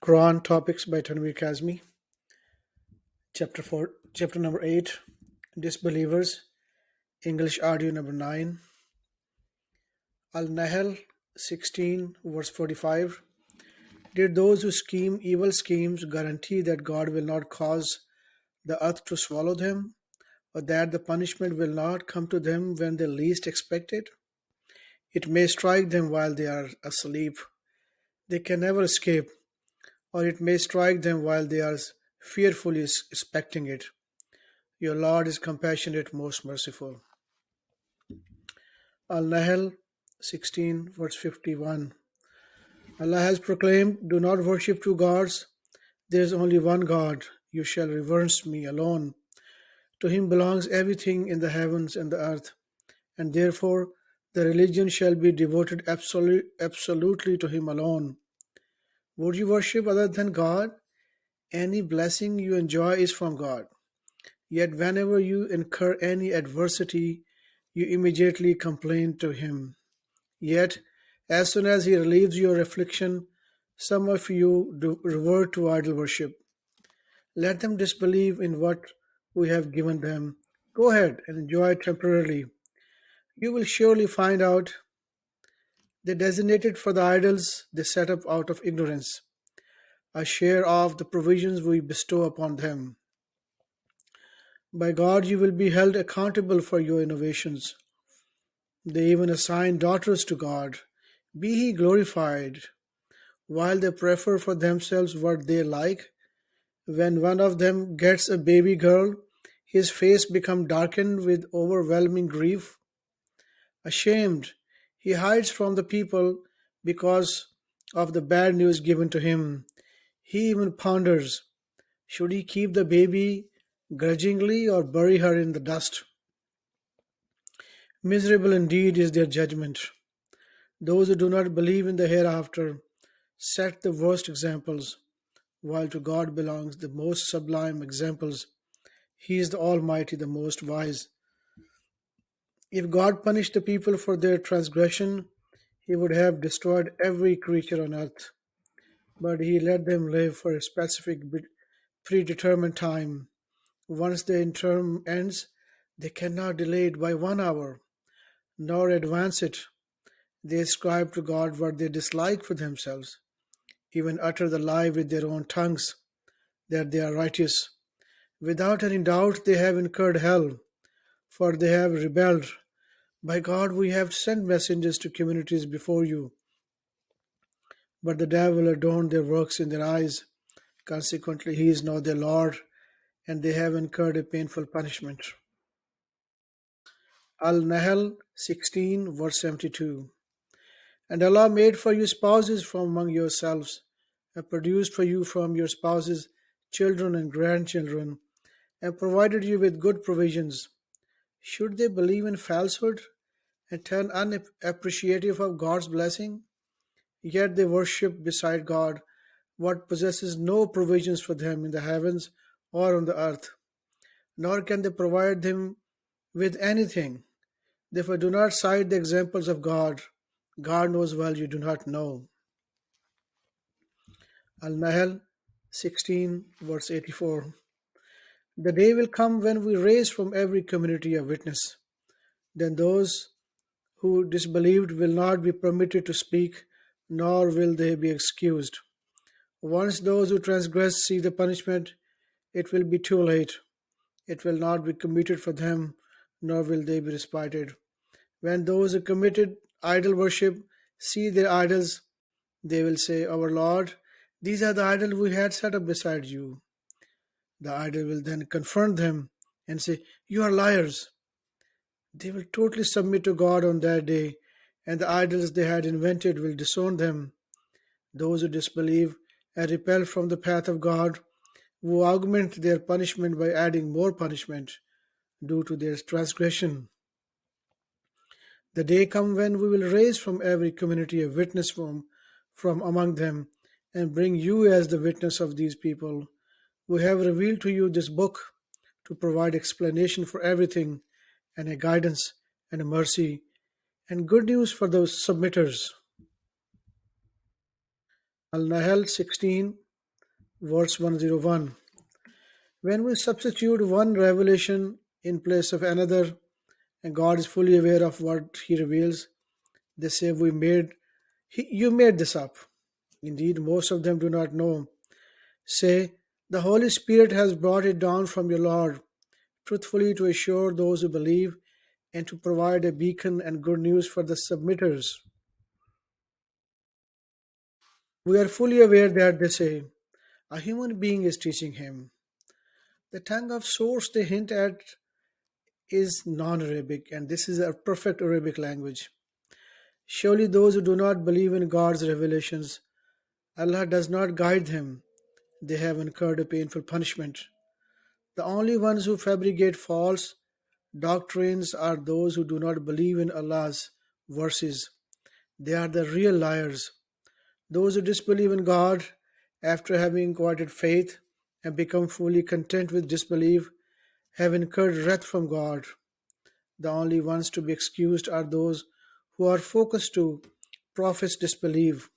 Quran Topics by Tanvir Kazmi, Chapter number 8, Disbelievers, English audio number 9, Al-Nahl 16, verse 45. Did those who scheme evil schemes guarantee that God will not cause the earth to swallow them, or that the punishment will not come to them when they least expect it? It may strike them while they are asleep. They can never escape, or it may strike them while they are fearfully expecting it. Your Lord is compassionate, most merciful. Al-Nahl 16, verse 51. Allah has proclaimed, "Do not worship two gods. There is only one God. You shall reverence me alone. To him belongs everything in the heavens and the earth, and therefore the religion shall be devoted absolutely to him alone. Would you worship other than God? Any blessing you enjoy is from God. Yet whenever you incur any adversity, you immediately complain to him. Yet, as soon as he relieves your affliction, some of you do revert to idol worship. Let them disbelieve in what we have given them. Go ahead and enjoy it temporarily. You will surely find out they designated for the idols they set up out of ignorance a share of the provisions we bestow upon them. By God, you will be held accountable for your innovations. They even assign daughters to God. Be He glorified. While they prefer for themselves what they like, when one of them gets a baby girl, his face becomes darkened with overwhelming grief. Ashamed, he hides from the people because of the bad news given to him. He even ponders, should he keep the baby grudgingly or bury her in the dust? Miserable indeed is their judgment. Those who do not believe in the hereafter set the worst examples, while to God belongs the most sublime examples. He is the Almighty, the most wise. If God punished the people for their transgression, He would have destroyed every creature on earth. But He let them live for a specific predetermined time. Once their term ends, they cannot delay it by 1 hour, nor advance it. They ascribe to God what they dislike for themselves, even utter the lie with their own tongues that they are righteous. Without any doubt, they have incurred hell, for they have rebelled. By God, we have sent messengers to communities before you, but the devil adorned their works in their eyes. Consequently, he is not their Lord, and they have incurred a painful punishment. Al-Nahl 16, verse 72. And Allah made for you spouses from among yourselves, and produced for you from your spouses children and grandchildren, and provided you with good provisions. Should they believe in falsehood and turn unappreciative of God's blessing? Yet they worship beside God what possesses no provisions for them in the heavens or on the earth, nor can they provide them with anything. Therefore, do not cite the examples of God. God knows well you do not know. Al-Nahl 16, verse 84. The day will come when we raise from every community a witness. Then those who disbelieved will not be permitted to speak, nor will they be excused. Once those who transgress see the punishment, it will be too late. It will not be commuted for them, nor will they be respited. When those who committed idol worship see their idols, they will say, Our Lord, these are the idols we had set up beside you. The idol will then confront them and say, You are liars. They will totally submit to God on that day, and the idols they had invented will disown them. Those who disbelieve and repel from the path of God will augment their punishment by adding more punishment due to their transgression. The day comes when we will raise from every community a witness from among them and bring you as the witness of these people. We have revealed to you this book to provide explanation for everything and a guidance and a mercy and good news for those submitters. Al-Nahl 16, verse 101. When we substitute one revelation in place of another, and God is fully aware of what He reveals, they say, You made this up. Indeed, most of them do not know. Say, the Holy Spirit has brought it down from your Lord, truthfully to assure those who believe and to provide a beacon and good news for the submitters. We are fully aware that they say, a human being is teaching him. The tongue of source they hint at is non Arabic, and this is a perfect Arabic language. Surely those who do not believe in God's revelations, Allah does not guide them. They have incurred a painful punishment. The only ones who fabricate false doctrines are those who do not believe in Allah's verses. They are the real liars. Those who disbelieve in God after having acquired faith and become fully content with disbelief have incurred wrath from God. The only ones to be excused are those who are focused to profess disbelief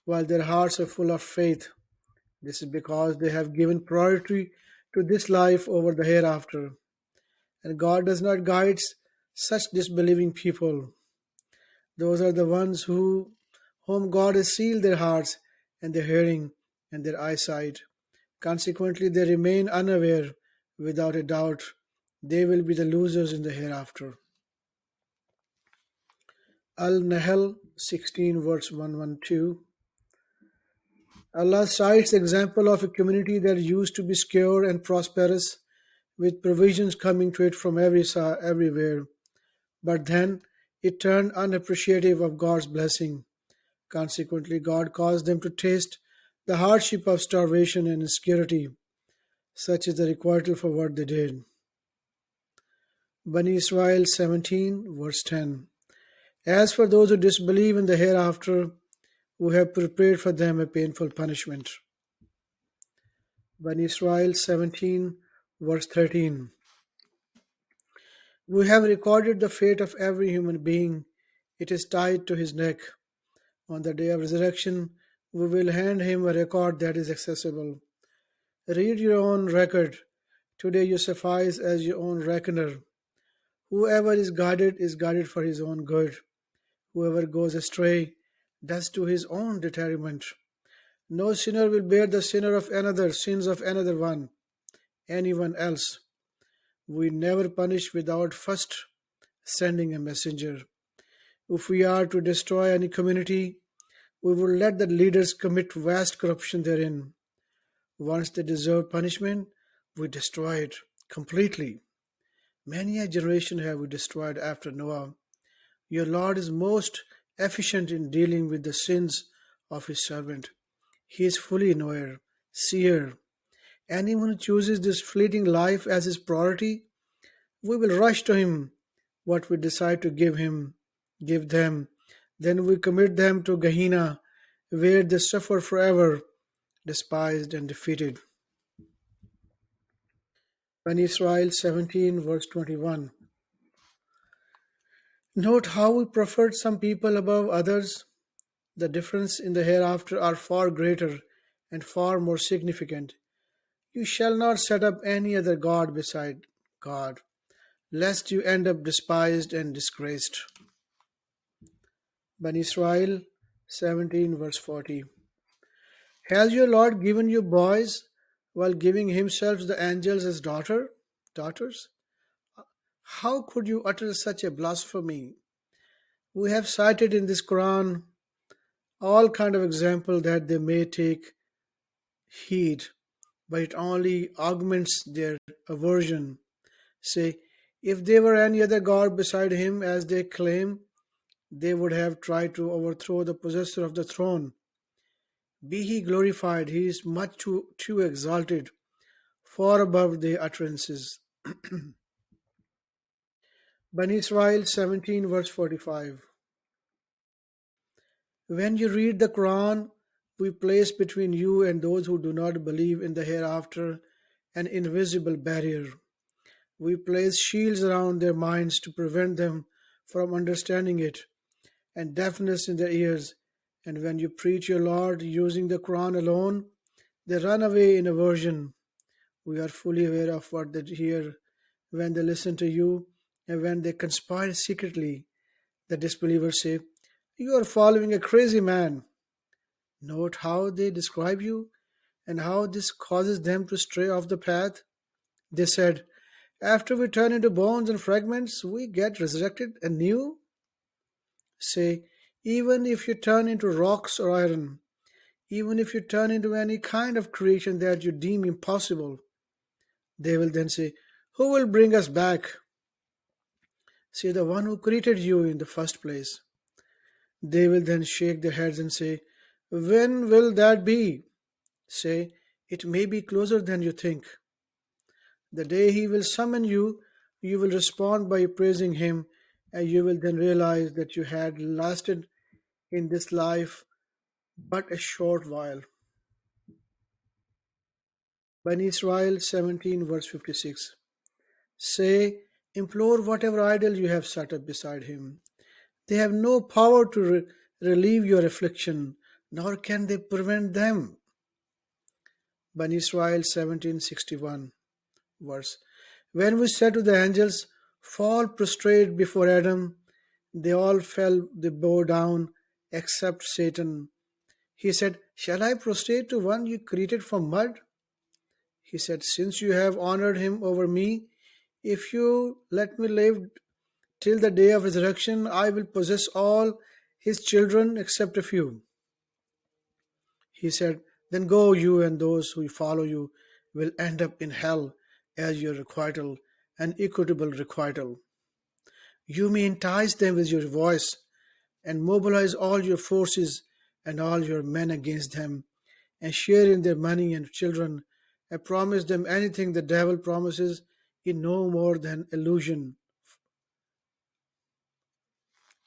while their hearts are full of faith. This is because they have given priority to this life over the hereafter, and God does not guide such disbelieving people. Those are the ones whom God has sealed their hearts and their hearing and their eyesight. Consequently, they remain unaware. Without a doubt, they will be the losers in the hereafter. Al-Nahl 16 verse 112. Allah cites the example of a community that used to be secure and prosperous, with provisions coming to it from everywhere. But then it turned unappreciative of God's blessing. Consequently, God caused them to taste the hardship of starvation and insecurity. Such is the requital for what they did. Bani Israel 17 verse 10. As for those who disbelieve in the hereafter, we have prepared for them a painful punishment. Bani Israel 17 verse 13. We have recorded the fate of every human being. It is tied to his neck. On the day of resurrection, we will hand him a record that is accessible. Read your own record. Today you suffice as your own reckoner. Whoever is guided for his own good. Whoever goes astray does to his own detriment. No sinner will bear the sins of another anyone else. We never punish without first sending a messenger. If we are to destroy any community, we will let the leaders commit vast corruption therein. Once they deserve punishment, we destroy it completely. Many a generation have we destroyed after Noah. Your Lord is most efficient in dealing with the sins of his servant. He is fully knower, seer. Anyone who chooses this fleeting life as his priority, we will rush to him what we decide to give them. Then we commit them to Gehenna, where they suffer forever, despised and defeated. When Israel 17 verse 21. Note how we preferred some people above others. The difference in the hereafter are far greater and far more significant. You shall not set up any other God beside God, lest you end up despised and disgraced. Bani Israel 17 verse 40. Has your Lord given you boys while giving himself the angels as daughters? How could you utter such a blasphemy? We have cited in this Quran all kind of example that they may take heed, but it only augments their aversion. Say, if there were any other God beside him as they claim, they would have tried to overthrow the possessor of the throne. Be he glorified, he is much too exalted, far above their utterances. Bani Israel 17 verse 45. When you read the Quran, we place between you and those who do not believe in the hereafter an invisible barrier. We place shields around their minds to prevent them from understanding it, and deafness in their ears. And when you preach your Lord using the Quran alone, They run away in aversion. We are fully aware of what they hear when they listen to you and when they conspire secretly. The disbelievers say, "You are following a crazy man." Note how they describe you and how this causes them to stray off the path. They said, "After we turn into bones and fragments, we get resurrected anew." Say, "Even if you turn into rocks or iron, even if you turn into any kind of creation that you deem impossible." They will then say, "Who will bring us back?" Say, "The one who created you in the first place." They will then shake their heads and say, "When will that be?" Say, "It may be closer than you think." The day he will summon you, you will respond by praising him, and you will then realize that you had lasted in this life but a short while. Bani Israel 17 verse 56. Say, implore whatever idol you have set up beside him. They have no power to relieve your affliction, nor can they prevent them. Bani Israel 17:61 verse. When we said to the angels, "Fall prostrate before Adam," they all fell, they bowed down, except Satan. He said, "Shall I prostrate to one you created from mud?" He said, "Since you have honored him over me, if you let me live till the day of resurrection, I will possess all his children except a few." He said, "Then go, you and those who follow you will end up in hell as your requital, an equitable requital. You may entice them with your voice and mobilize all your forces and all your men against them, and share in their money and children, and promise them anything the devil promises in no more than illusion."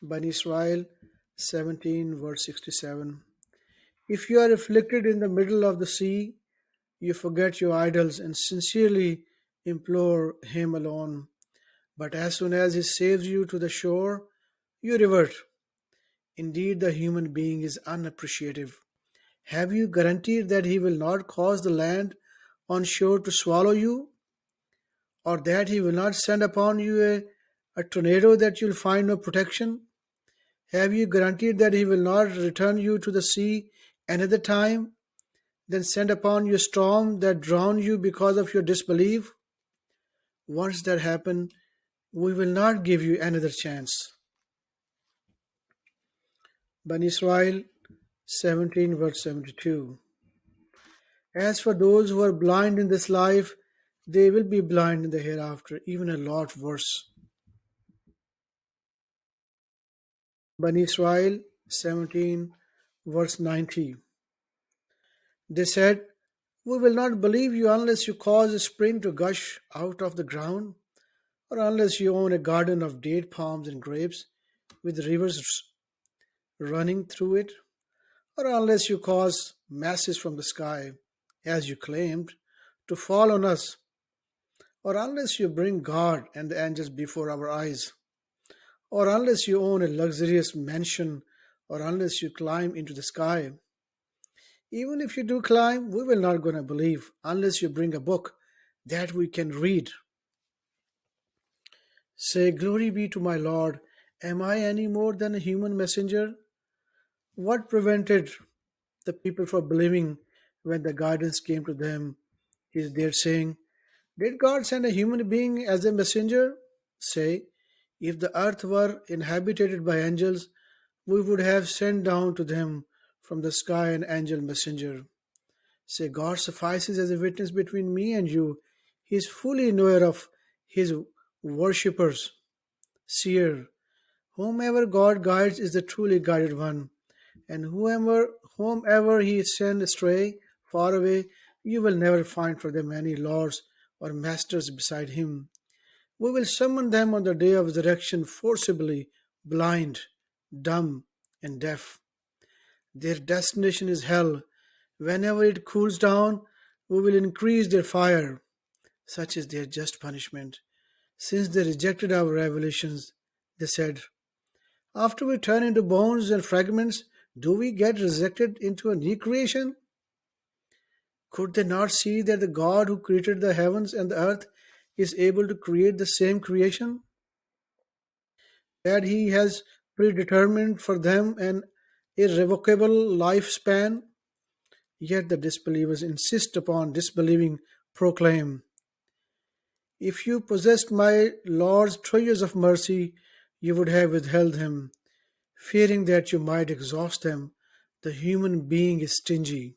Bani Israel 17 verse 67. If you are afflicted in the middle of the sea, you forget your idols and sincerely implore him alone. But as soon as he saves you to the shore, you revert. Indeed, the human being is unappreciative. Have you guaranteed that he will not cause the land on shore to swallow you, or that he will not send upon you a tornado that you'll find no protection? Have you guaranteed that he will not return you to the sea another time, then send upon you a storm that drown you because of your disbelief? Once that happen, we will not give you another chance. Bani Israel 17 verse 72. As for those who are blind in this life, they will be blind in the hereafter, even a lot worse. Bani Israel 17 verse 90. They said, "We will not believe you unless you cause a spring to gush out of the ground, or unless you own a garden of date palms and grapes with rivers running through it, or unless you cause masses from the sky, as you claimed, to fall on us, or unless you bring God and the angels before our eyes, or unless you own a luxurious mansion, or unless you climb into the sky. Even if you do climb, we will not gonna believe unless you bring a book that we can read." Say, "Glory be to my Lord. Am I any more than a human messenger?" What prevented the people from believing when the guidance came to them is their saying, "Did God send a human being as a messenger?" Say, "If the earth were inhabited by angels, we would have sent down to them from the sky an angel messenger." Say, "God suffices as a witness between me and you. He is fully aware of his worshippers." Seer, whomever God guides is the truly guided one, and whomever he sends astray, far away, you will never find for them any lords or masters beside him. We will summon them on the day of resurrection forcibly, blind, dumb, and deaf. Their destination is hell. Whenever it cools down, we will increase their fire. Such is their just punishment. Since they rejected our revelations, they said, "After we turn into bones and fragments, do we get resurrected into a new creation?" Could they not see that the God who created the heavens and the earth is able to create the same creation? That he has predetermined for them an irrevocable lifespan? Yet the disbelievers insist upon disbelieving, proclaim, "If you possessed my Lord's treasures of mercy, you would have withheld them, fearing that you might exhaust them. The human being is stingy."